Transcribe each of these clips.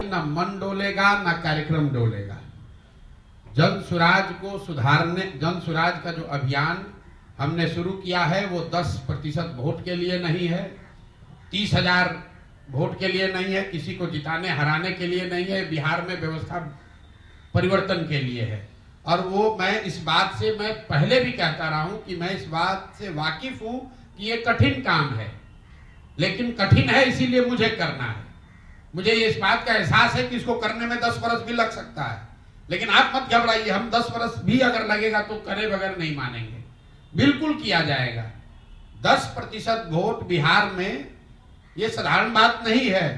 ना मन डोलेगा ना कार्यक्रम डोलेगा। जन सुराज को सुधारने, जन सुराज का जो अभियान हमने शुरू किया है वो 10% वोट के लिए नहीं है, 30,000 वोट के लिए नहीं है, किसी को जिताने हराने के लिए नहीं है, बिहार में व्यवस्था परिवर्तन के लिए है। और वो मैं इस बात से मैं पहले भी कहता रहा हूं कि मैं इस बात से वाकिफ हूं कि ये कठिन काम है, लेकिन कठिन है इसीलिए मुझे करना है। मुझे इस बात का एहसास है कि इसको करने में 10 वर्ष भी लग सकता है, लेकिन आप मत घबराइए, हम 10 वर्ष भी अगर लगेगा तो करे बगैर नहीं मानेंगे, बिल्कुल किया जाएगा। 10% वोट बिहार में ये साधारण बात नहीं है।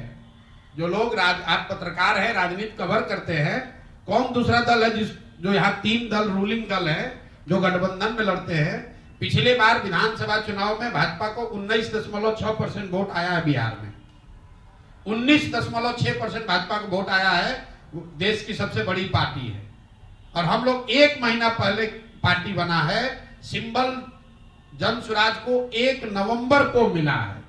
जो लोग आप पत्रकार हैं, राजनीति कवर करते हैं, कौन दूसरा दल है जो यहाँ 3 दल रूलिंग दल है जो गठबंधन में लड़ते हैं। पिछले बार विधानसभा चुनाव में भाजपा को 19.6% वोट आया है बिहार में, 19.6% भाजपा को वोट आया है। देश की सबसे बड़ी पार्टी है और हम लोग 1 महीना पहले पार्टी बना है। सिंबल जन सुराज को 1 नवंबर को मिला है।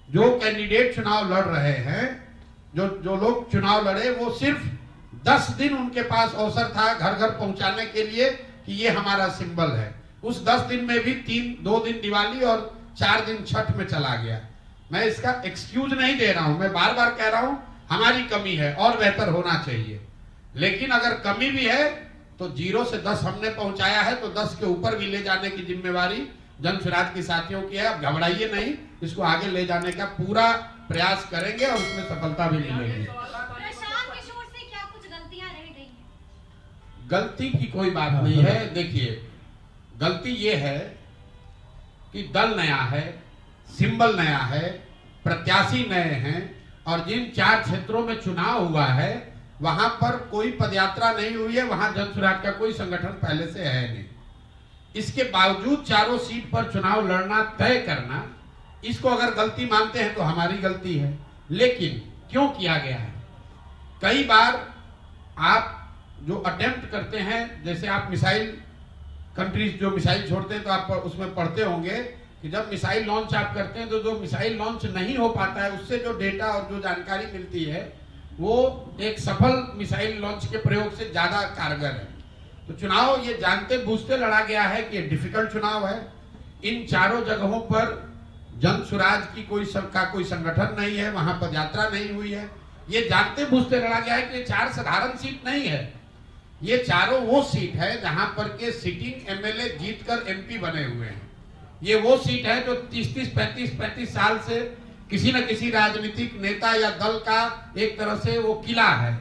जो कैंडिडेट चुनाव लड़ रहे हैं, जो लोग चुनाव लड़े, वो सिर्फ 10 दिन उनके पास अवसर था घर घर पहुंचाने के लिए कि ये हमारा सिंबल है। उस 10 दिन में भी 2 दिन दिवाली और 4 दिन छठ में चला गया। मैं इसका एक्सक्यूज नहीं दे रहा हूं, मैं बार बार कह रहा हूं हमारी कमी है और बेहतर होना चाहिए। लेकिन अगर कमी भी है तो 0 से 10 हमने पहुंचाया है, तो 10 के ऊपर भी ले जाने की जिम्मेवारी जन सुराज के साथियों की है। अब घबराइए नहीं, इसको आगे ले जाने का पूरा प्रयास करेंगे और उसमें सफलता भी मिलेगी। गलती की कोई बात नहीं है। देखिए, गलती ये है कि दल नया है, सिंबल नया है, प्रत्याशी नए हैं और जिन 4 क्षेत्रों में चुनाव हुआ है वहां पर कोई पदयात्रा नहीं हुई है, वहां जन सुराज का कोई संगठन पहले से है नहीं। इसके बावजूद चारों सीट पर चुनाव लड़ना, तय करना, इसको अगर गलती मानते हैं तो हमारी गलती है। लेकिन क्यों किया गया है? कई बार आप जो अटेम्प्ट करते हैं, जैसे आप मिसाइल कंट्रीज जो मिसाइल छोड़ते हैं तो आप उसमें पढ़ते होंगे कि जब मिसाइल लॉन्च आप करते हैं तो जो मिसाइल लॉन्च नहीं हो पाता है उससे जो डेटा और जो जानकारी मिलती है वो एक सफल मिसाइल लॉन्च के प्रयोग से ज्यादा कारगर है। तो चुनाव ये जानते बूझते लड़ा गया है कि डिफिकल्ट चुनाव है। इन चारों जगहों पर जन सुराज की कोई संगठन नहीं है, वहां पदयात्रा नहीं हुई है। ये जानते बूझते लड़ा गया है कि ये 4 साधारण सीट नहीं है, ये चारों वो सीट है जहां पर के सिटिंग एमएलए जीतकर एमपी बने हुए हैं। ये वो सीट है जो 30-35 साल से किसी न किसी राजनीतिक नेता या दल का एक तरह से वो किला है।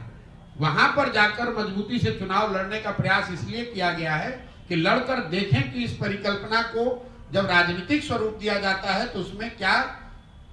वहां पर जाकर मजबूती से चुनाव लड़ने का प्रयास इसलिए किया गया है कि लड़कर देखें कि इस परिकल्पना को जब राजनीतिक स्वरूप दिया जाता है तो उसमें क्या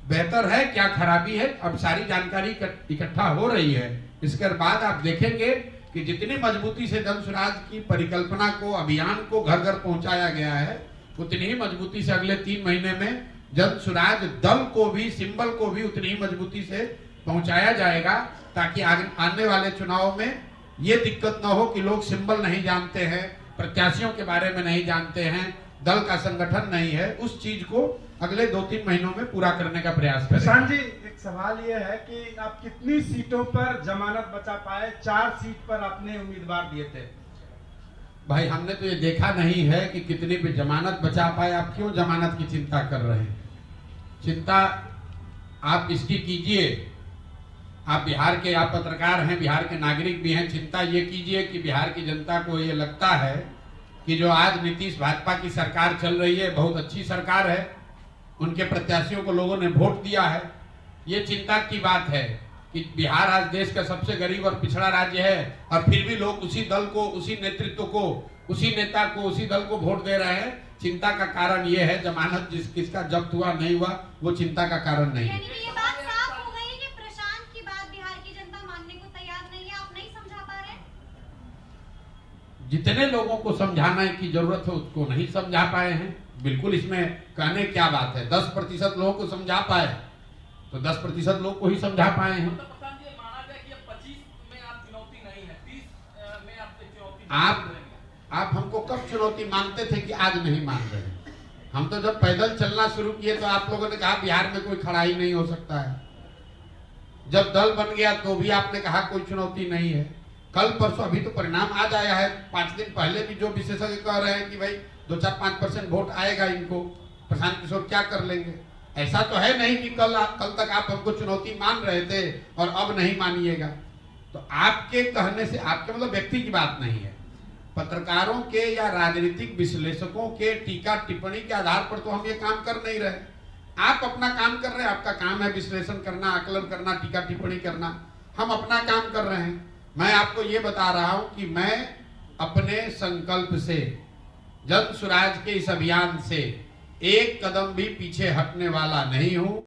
बेहतर है, क्या खराबी है। अब सारी जानकारी इकट्ठा हो रही है। इसके बाद आप देखेंगे कि जितनी मजबूती से जन सुराज की परिकल्पना को, अभियान को घर घर पहुंचाया गया है, उतनी ही मजबूती से अगले 3 महीने में जन सुराज दल को भी, सिंबल को भी उतनी ही मजबूती से पहुंचाया जाएगा, ताकि आने वाले चुनाव में ये दिक्कत ना हो कि लोग सिंबल नहीं जानते हैं, प्रत्याशियों के बारे में नहीं जानते हैं, दल का संगठन नहीं है। उस चीज को अगले 2-3 महीनों में पूरा करने का प्रयास करें। प्रशांत जी, एक सवाल ये है कि आप कितनी सीटों पर जमानत बचा पाए? 4 सीट पर आपने उम्मीदवार दिए थे। भाई, हमने तो ये देखा नहीं है कि कितनी भी जमानत बचा पाए। आप क्यों जमानत की चिंता कर रहे हैं? चिंता आप इसकी कीजिए, आप बिहार के, आप पत्रकार हैं, बिहार के नागरिक भी हैं। चिंता ये कीजिए कि बिहार की जनता को ये लगता है कि जो आज नीतीश भाजपा की सरकार चल रही है बहुत अच्छी सरकार है, उनके प्रत्याशियों को लोगों ने वोट दिया है। ये चिंता की बात है कि बिहार आज देश का सबसे गरीब और पिछड़ा राज्य है और फिर भी लोग उसी दल को, उसी नेतृत्व को, उसी नेता को, उसी दल को वोट दे रहे हैं। चिंता का कारण ये है, जमानत किसका जब्त हुआ नहीं हुआ वो चिंता का कारण नहीं है। ये बात साफ हो गई कि प्रशांत की बात बिहार की जनता मानने को तैयार नहीं है, आप नहीं समझा पा रहे। जितने लोगों को समझाने की जरूरत है उसको नहीं समझा पाए हैं। बिल्कुल, इसमें कहने क्या बात है। 10% लोगों को समझा पाए तो 10% लोग को ही समझा पाए हैं। आप हमको कब चुनौती मानते थे कि आज नहीं मान रहे? हम तो जब पैदल चलना शुरू किए तो आप लोगों ने कहा बिहार में कोई खड़ा ही नहीं हो सकता है। जब दल बन गया तो भी आपने कहा कोई चुनौती नहीं है। कल परसों अभी तो परिणाम आज आया है, 5 दिन पहले भी जो विशेषज्ञ कह रहे हैं कि भाई 2-4-5% वोट आएगा इनको, प्रशांत किशोर क्या कर लेंगे। ऐसा तो है नहीं कि कल तक आप हमको चुनौती मान रहे थे और अब नहीं मानिएगा। तो आपके कहने से, आपके मतलब व्यक्ति की बात नहीं है, पत्रकारों के या राजनीतिक विश्लेषकों के टीका टिप्पणी के आधार पर तो हम ये काम कर नहीं रहे। आप अपना काम कर रहे हैं, आपका काम है विश्लेषण करना, आकलन करना, टीका टिप्पणी करना। हम अपना काम कर रहे हैं। मैं आपको ये बता रहा हूं कि मैं अपने संकल्प से, जन सुराज के इस अभियान से एक कदम भी पीछे हटने वाला नहीं हूं।